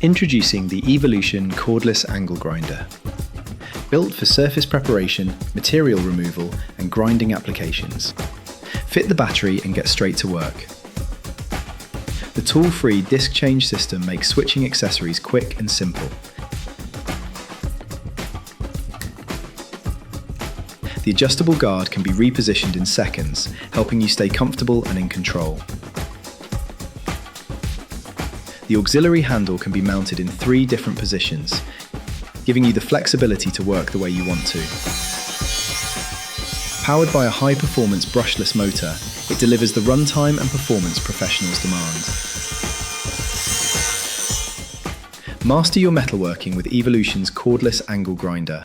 Introducing the Evolution Cordless Angle Grinder. Built for surface preparation, material removal and grinding applications. Fit the battery and get straight to work. The tool-free disc change system makes switching accessories quick and simple. The adjustable guard can be repositioned in seconds, helping you stay comfortable and in control. The auxiliary handle can be mounted in 3 different positions, giving you the flexibility to work the way you want to. Powered by a high-performance brushless motor, it delivers the runtime and performance professionals demand. Master your metalworking with Evolution's Cordless Angle Grinder.